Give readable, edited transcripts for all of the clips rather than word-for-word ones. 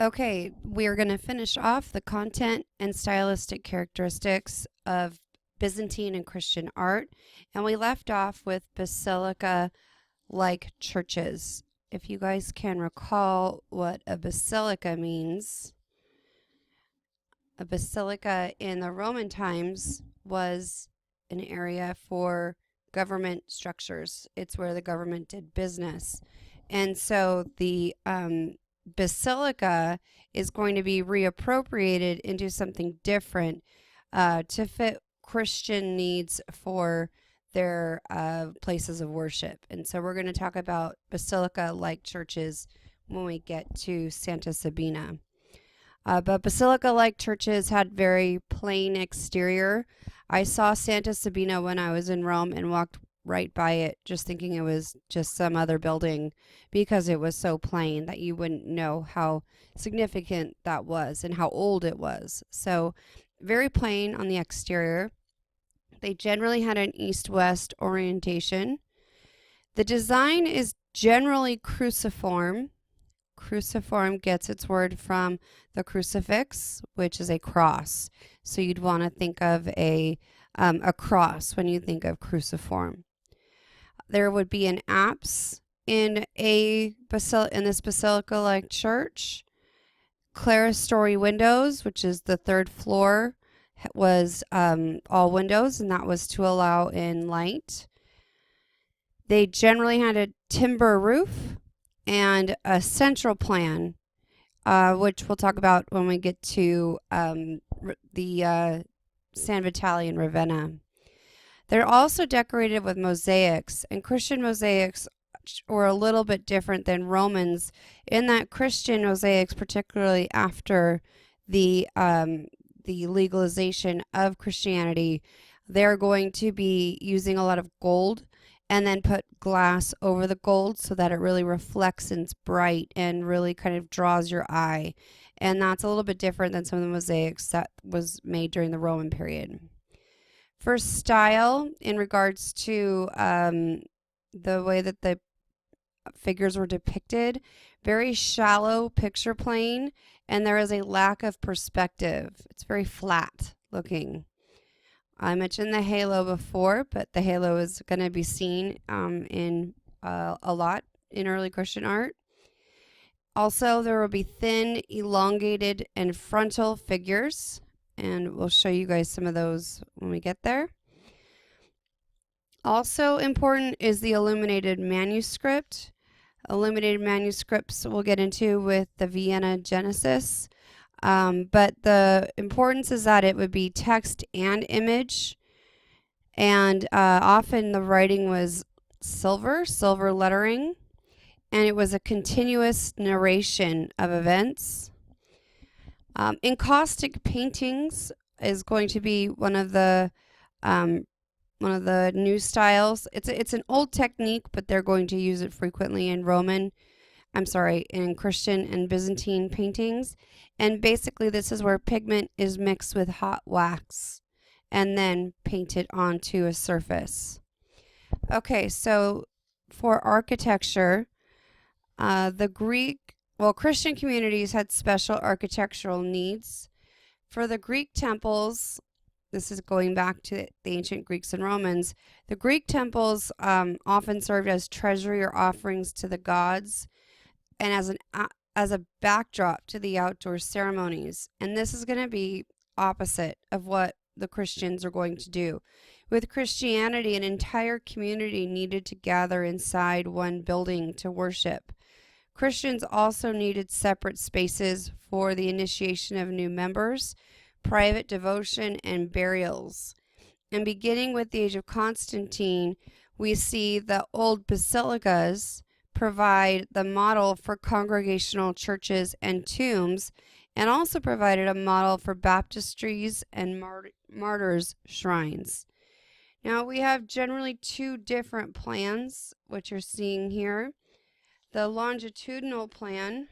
Okay, we're going to finish off the content and stylistic characteristics of Byzantine and Christian art, and we left off with basilica like churches. If you guys can recall what a basilica means, a basilica in the Roman times was an area for government structures. It's where the government did business. And so the basilica is going to be reappropriated into something different to fit Christian needs for their places of worship. And so we're going to talk about basilica like churches when we get to Santa Sabina. But basilica-like churches had very plain exterior. I saw Santa Sabina when I was in Rome and walked right by it, just thinking it was just some other building because it was so plain that you wouldn't know how significant that was and how old it was. So, very plain on the exterior. They generally had an east-west orientation. The design is generally cruciform. Cruciform gets its word from the crucifix, which is a cross. So you'd want to think of a cross when you think of cruciform. There would be an apse in this basilica-like church. Clerestory windows, which is the third floor, was all windows, and that was to allow in light. They generally had a timber roof and a central plan, which we'll talk about when we get to the San Vitale in Ravenna. They're also decorated with mosaics, and Christian mosaics were a little bit different than Romans in that Christian mosaics, particularly after the legalization of Christianity, they're going to be using a lot of gold and then put glass over the gold so that it really reflects and it's bright and really kind of draws your eye. And that's a little bit different than some of the mosaics that was made during the Roman period. For style, in regards to the way that the figures were depicted, very shallow picture plane, and there is a lack of perspective. It's very flat looking. I mentioned the halo before, but the halo is going to be seen in a lot in early Christian art. Also, there will be thin, elongated, and frontal figures, and we'll show you guys some of those when we get there. Also important is the illuminated manuscript. Illuminated manuscripts we'll get into with the Vienna Genesis. But the importance is that it would be text and image, and often the writing was silver lettering, and it was a continuous narration of events. Encaustic paintings is going to be one of the new styles. It's an old technique, but they're going to use it frequently in in Christian and Byzantine paintings. And basically this is where pigment is mixed with hot wax and then painted onto a surface. Okay, so for architecture, Christian communities had special architectural needs. For the Greek temples, this is going back to the ancient Greeks and Romans, the Greek temples often served as treasury or offerings to the gods and as a backdrop to the outdoor ceremonies. And this is going to be opposite of what the Christians are going to do. With Christianity, an entire community needed to gather inside one building to worship. Christians also needed separate spaces for the initiation of new members, private devotion, and burials. And beginning with the age of Constantine, we see the old basilicas provide the model for congregational churches and tombs, and also provided a model for baptistries and martyrs' shrines. Now we have generally two different plans, which you're seeing here. The longitudinal plan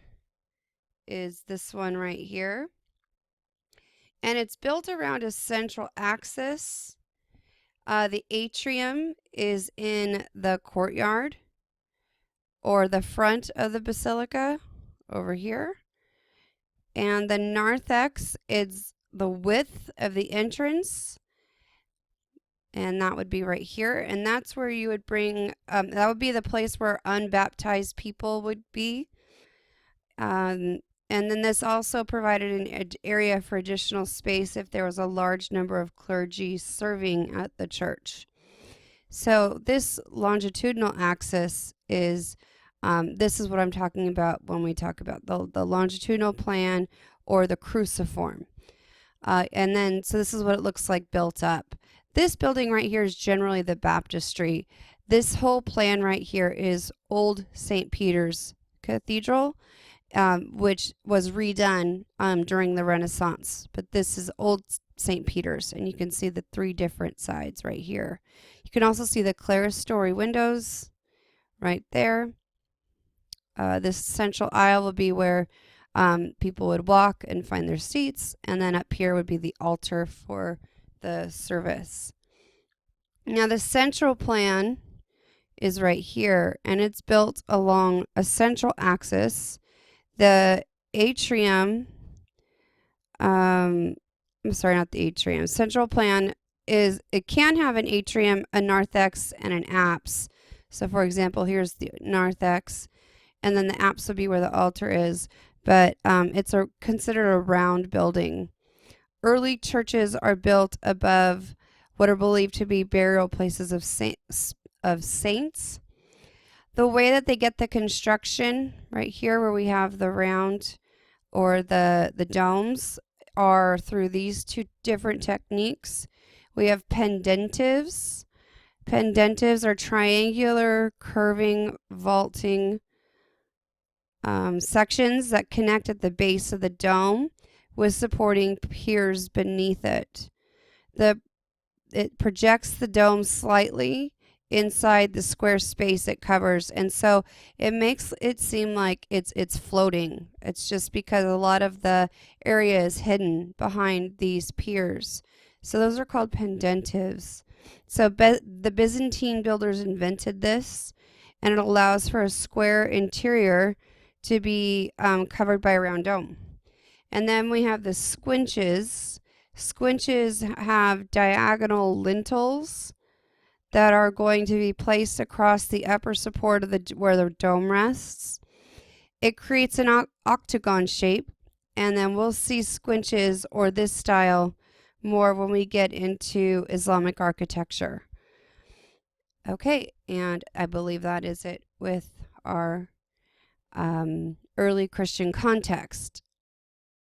is this one right here, and it's built around a central axis. The atrium is in the courtyard or the front of the basilica over here. And the narthex is the width of the entrance, and that would be right here. And that's where you would bring, that would be the place where unbaptized people would be. And then this also provided an area for additional space if there was a large number of clergy serving at the church. So this longitudinal axis is, this is what I'm talking about when we talk about the longitudinal plan or the cruciform. And then, so this is what it looks like built up. This building right here is generally the baptistry. This whole plan right here is Old St. Peter's Cathedral, which was redone during the Renaissance. But this is Old St. Peter's, and you can see the three different sides right here. You can also see the clerestory windows right there. This central aisle will be where people would walk and find their seats, and then up here would be the altar for the service. Now the central plan is right here, and it's built along a central axis. The atrium, I'm sorry, not the atrium. Central plan is, it can have an atrium, a narthex, and an apse. So for example, here's the narthex, and then the apse would be where the altar is, but it's considered a round building. Early churches are built above what are believed to be burial places of saints. The way that they get the construction right here, where we have the round or the domes, are through these two different techniques. We have pendentives. Pendentives are triangular, curving, vaulting sections that connect at the base of the dome with supporting piers beneath it. It projects the dome slightly inside the square space it covers, and so it makes it seem like it's floating. It's just because a lot of the area is hidden behind these piers. So those are called pendentives. So the Byzantine builders invented this, and it allows for a square interior to be covered by a round dome. And then we have the squinches. Squinches have diagonal lintels that are going to be placed across the upper support of where the dome rests. It creates an octagon shape, and then we'll see squinches or this style more when we get into Islamic architecture. Okay, and I believe that is it with our early Christian context.